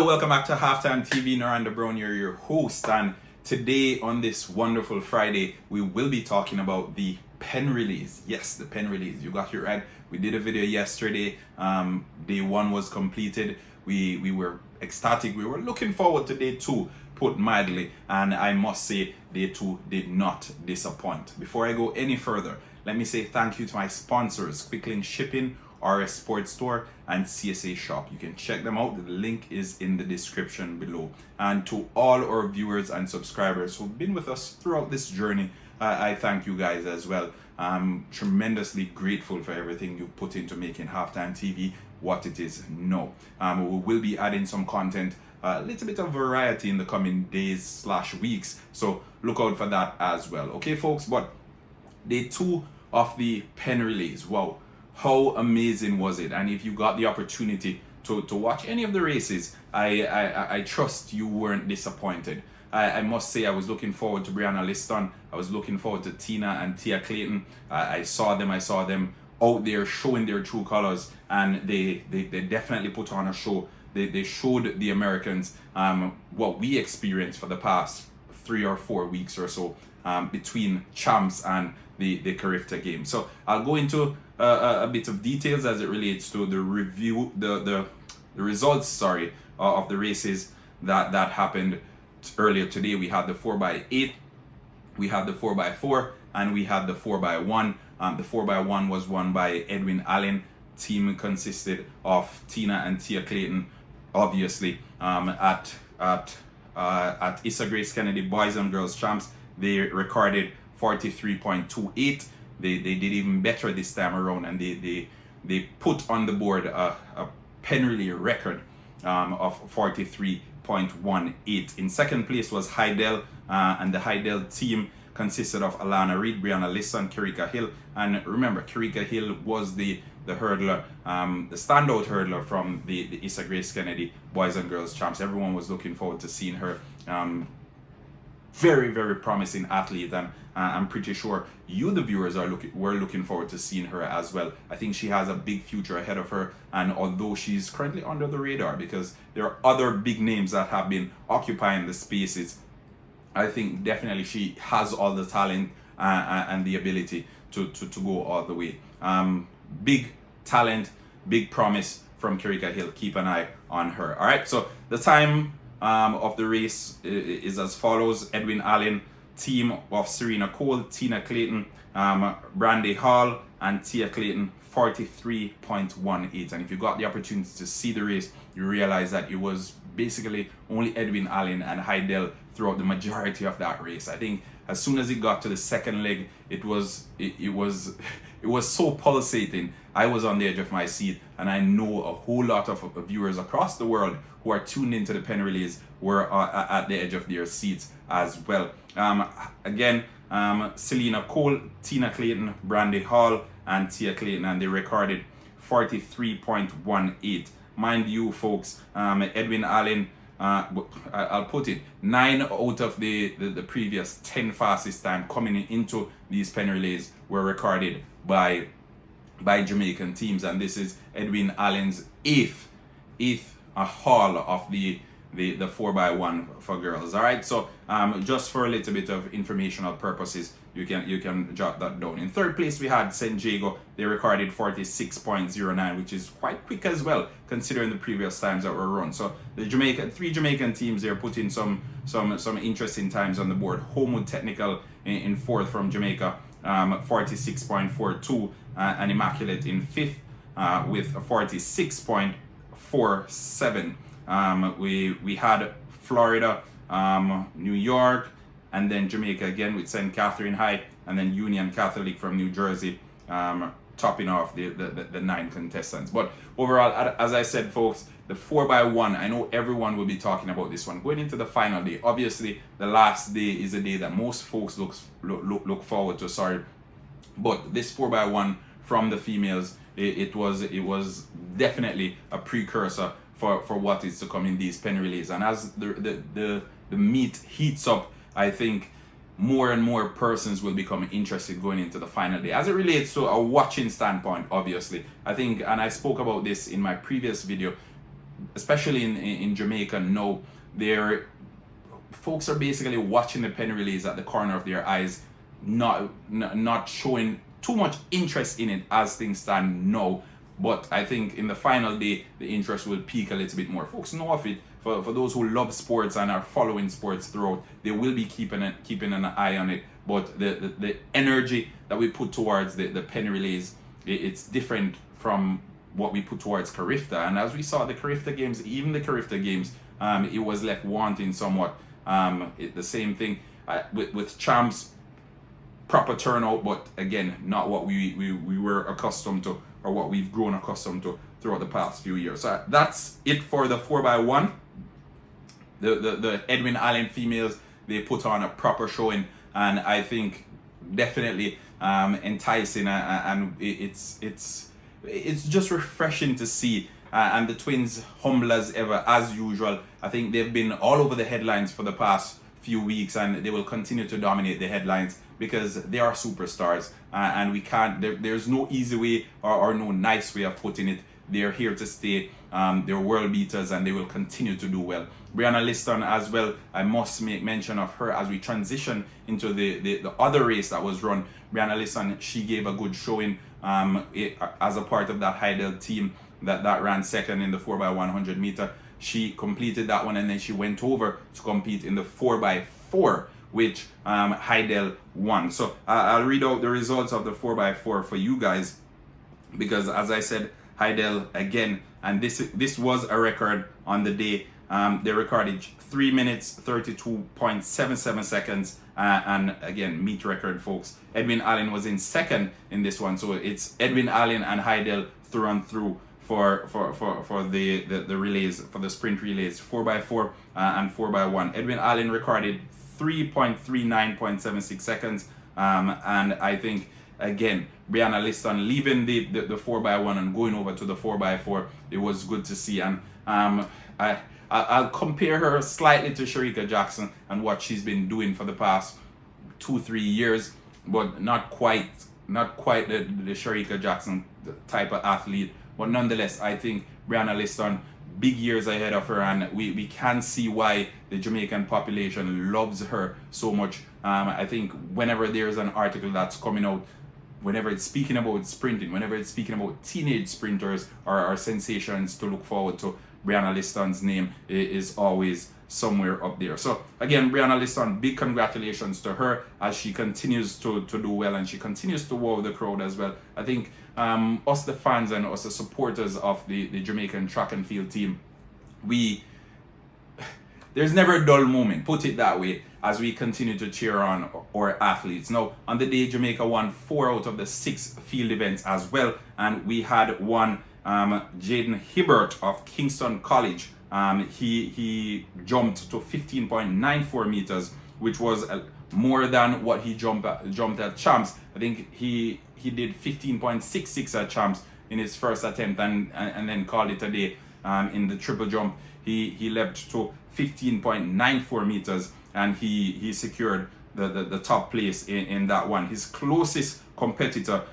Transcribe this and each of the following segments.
welcome back to Halftime TV. Naranda Brown here, your host, and today on this wonderful Friday, we will be talking about the Penn release. Yes, the Penn release. You got it right. We did a video yesterday. Day one was completed. We were ecstatic. We were looking forward to day two, put mildly, and I must say day two did not disappoint. Before I go any further, let me say thank you to my sponsors, Quicklink Shipping, RS Sports Store, and CSA Shop. You can check them out. The link is in the description below. And to all our viewers and subscribers who've been with us throughout this journey, I thank you guys as well. I'm tremendously grateful for everything you put into making Halftime TV what it is now. We will be adding some content, a little bit of variety in the coming days / weeks, so look out for that as well. Okay, folks, but day two of the Penn release, wow, how amazing was it? And if you got the opportunity to watch any of the races, I trust you weren't disappointed. I must say I was looking forward to Brianna Liston. I was looking forward to Tina and Tia Clayton. I saw them out there showing their true colors, and they definitely put on a show. They showed the Americans what we experienced for the past 3 or 4 weeks or so between champs and the Carifta game. So I'll go into a bit of details as it relates to the review, the results, of the races that happened earlier today. We had the 4x8, we had the 4x4, and we had the 4x1. The 4x1 was won by Edwin Allen. Team consisted of Tina and Tia Clayton, obviously. At Issa Grace Kennedy Boys and Girls Champs, they recorded 43.28. They did even better this time around, and they put on the board a Penn relay record of 43.18. In second place was Hydel, and the Hydel team consisted of Alana Reed, Brianna Liston, Kirika Hill, and remember, Kirika Hill was the hurdler, the standout hurdler from the Issa Grace Kennedy Boys and Girls Champs. Everyone was looking forward to seeing her. Very, very promising athlete, and I'm pretty sure you, the viewers, were looking forward to seeing her as well. I think she has a big future ahead of her, and although she's currently under the radar because there are other big names that have been occupying the spaces, I think definitely she has all the talent and the ability to go all the way. Big talent, big promise from Kirika Hill. Keep an eye on her. All right, so the time of the race is as follows. Edwin Allen, team of Serena Cole, Tina Clayton, Brandy Hall, and Tia Clayton, 43.18. And if you got the opportunity to see the race, you realize that it was basically only Edwin Allen and Hydel throughout the majority of that race. I think as soon as it got to the second leg, it was so pulsating. I was on the edge of my seat, and I know a whole lot of viewers across the world who are tuned into the Penn relays were at the edge of their seats as well. Again, Selena Cole, Tina Clayton, Brandy Hall, and Tia Clayton, and they recorded 43.18. Mind you, folks, Edwin Allen, I'll put it, 9 out of the previous 10 fastest time coming into these Penn relays were recorded by Jamaican teams, and this is Edwin Allen's eighth haul of the 4x1 for girls. All right, so just for a little bit of informational purposes, you can jot that down. In third place, we had San Diego. They recorded 46.09, which is quite quick as well, considering the previous times that were run. So the three Jamaican teams, they're putting some interesting times on the board. Homewood Technical in fourth from Jamaica, 46.42, and Immaculate in fifth with a 46.47. We had Florida, New York, and then Jamaica again with St. Catherine High, and then Union Catholic from New Jersey, topping off the 9 contestants. But overall, as I said, folks, the 4x1, I know everyone will be talking about this one. Going into the final day, obviously the last day is a day that most folks look forward to, but this 4x1 from the females, it was definitely a precursor for what is to come in these Penn relays. And as the meet heats up, I think more and more persons will become interested going into the final day. As it relates to a watching standpoint, obviously, I think, and I spoke about this in my previous video, especially in Jamaica, know they're folks are basically watching the Penn relays at the corner of their eyes, not showing too much interest in it as things stand now. But I think in the final day, the interest will peak a little bit more. Folks know of it. For those who love sports and are following sports throughout, they will be keeping an eye on it. But the energy that we put towards the Penn relays, it's different from what we put towards Carifta. And as we saw the Carifta games, even the Carifta games, it was left wanting somewhat. The same thing with champs, proper turnout, but again, not what we were accustomed to, or what we've grown accustomed to throughout the past few years. So that's it for the 4x1. The Edwin Allen females, they put on a proper showing, and I think definitely enticing, and it's just refreshing to see. And the twins, humble as ever, as usual. I think they've been all over the headlines for the past few weeks, and they will continue to dominate the headlines because they are superstars, and we can't. There's no easy way or no nice way of putting it. They're here to stay. They're world beaters, and they will continue to do well. Brianna Liston as well. I must make mention of her as we transition into the other race that was run. Brianna Liston, she gave a good showing as a part of that Hydel team that ran second in the 4x100 meter. She completed that one, and then she went over to compete in the 4x4, which Hydel won. So I'll read out the results of the 4x4 for you guys, because as I said, Hydel again, and this was a record on the day. They recorded 3 minutes 32.77 seconds, and again, meet record, folks. Edwin Allen was in second in this one, so it's Edwin Allen and Hydel through and through for the relays, for the sprint relays, 4x4 and 4x1. Edwin Allen recorded 3.39.76 seconds, and I think again, Brianna Liston leaving the 4x1 and going over to the 4x4, it was good to see. And I'll compare her slightly to Shericka Jackson and what she's been doing for the past 2-3 years, but not quite the Shericka Jackson type of athlete. But nonetheless, I think Brianna Liston, big years ahead of her, and we can see why the Jamaican population loves her so much. I think whenever there's an article that's coming out, whenever it's speaking about sprinting, whenever it's speaking about teenage sprinters or sensations to look forward to, Brianna Liston's name is always somewhere up there. So again, Brianna Liston, big congratulations to her as she continues to do well, and she continues to wow the crowd as well. I think us the fans and us the supporters of the Jamaican track and field team, there's never a dull moment, put it that way, as we continue to cheer on our athletes. Now, on the day, Jamaica won 4 out of the 6 field events as well, and we had one Jaden Hibbert of Kingston College. He jumped to 15.94 meters, which was more than what he jumped at champs. I think he did 15.66 at champs in his first attempt, and then called it a day. In the triple jump, he leapt to 15.94 meters, and he secured the top place in that one. His closest competitor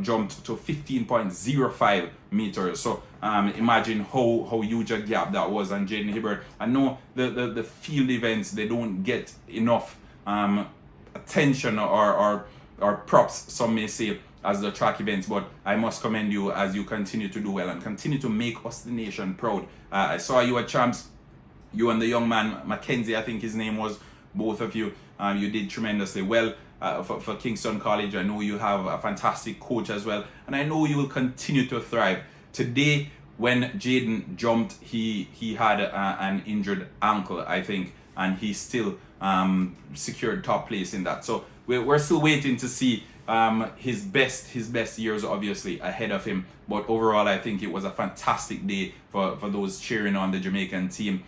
jumped to 15.05 meters. So imagine how huge a gap that was. And Jaden Hibbert, I know the field events, they don't get enough attention or props, some may say, as the track events, but I must commend you as you continue to do well and continue to make us the nation proud. I saw you at champs, you and the young man Mackenzie, I think his name was, both of you, you did tremendously well for Kingston College. I know you have a fantastic coach as well, and I know you will continue to thrive. Today, when Jaden jumped, he had an injured ankle, I think, and he still secured top place in that. So we're still waiting to see his best years obviously ahead of him, but overall I think it was a fantastic day for those cheering on the Jamaican team.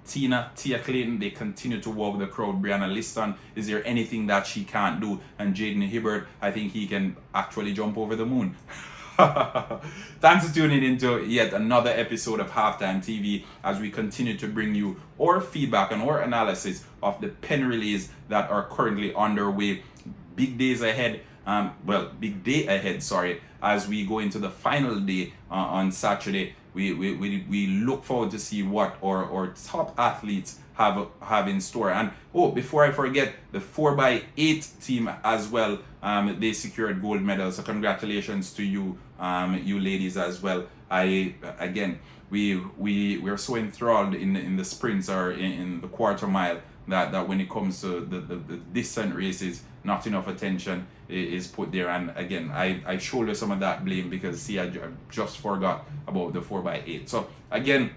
Tia Clayton, they continue to wow the crowd. Brianna Liston, is there anything that she can't do? And Jaden Hibbert, I think he can actually jump over the moon. Thanks for tuning into yet another episode of Halftime TV as we continue to bring you our feedback and our analysis of the Penn relays that are currently underway. Big days ahead, big day ahead, sorry, as we go into the final day on Saturday. we look forward to see what our top athletes have in store. And oh, before I forget, the 4x8 team as well, they secured gold medals. So congratulations to you, you ladies as well. We're so enthralled in the sprints or in the quarter mile that when it comes to the distant races, not enough attention is put there. And again, I shoulder some of that blame because see, I just forgot about the 4x8. So again,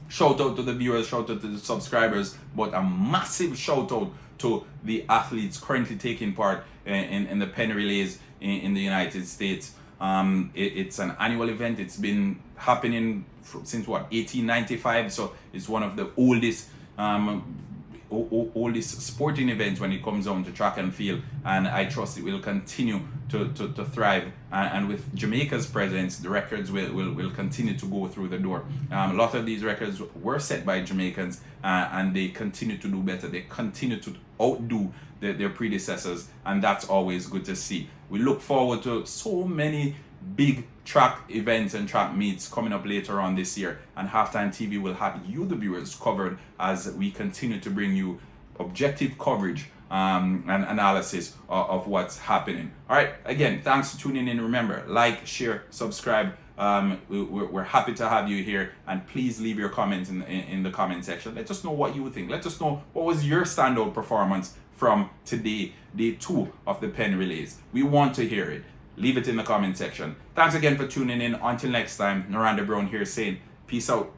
shout out to the viewers, shout out to the subscribers, but a massive shout out to the athletes currently taking part in the Penn relays in the United States. It's an annual event. It's been happening since what, 1895. So it's one of the oldest sporting events when it comes down to track and field, and I trust it will continue to thrive, and with Jamaica's presence, the records will continue to go through the door. A lot of these records were set by Jamaicans, and they continue to do better. They continue to outdo their predecessors, and that's always good to see. We look forward to so many big track events and track meets coming up later on this year, and Halftime TV will have you, the viewers, covered as we continue to bring you objective coverage and analysis of what's happening. All right, again, thanks for tuning in. Remember, like, share, subscribe. We're happy to have you here, and please leave your comments in the comment section. Let us know what you think. Let us know what was your standout performance from today, day 2 of the Penn relays. We want to hear it. Leave it in the comment section. Thanks again for tuning in. Until next time, Noranda Brown here saying peace out.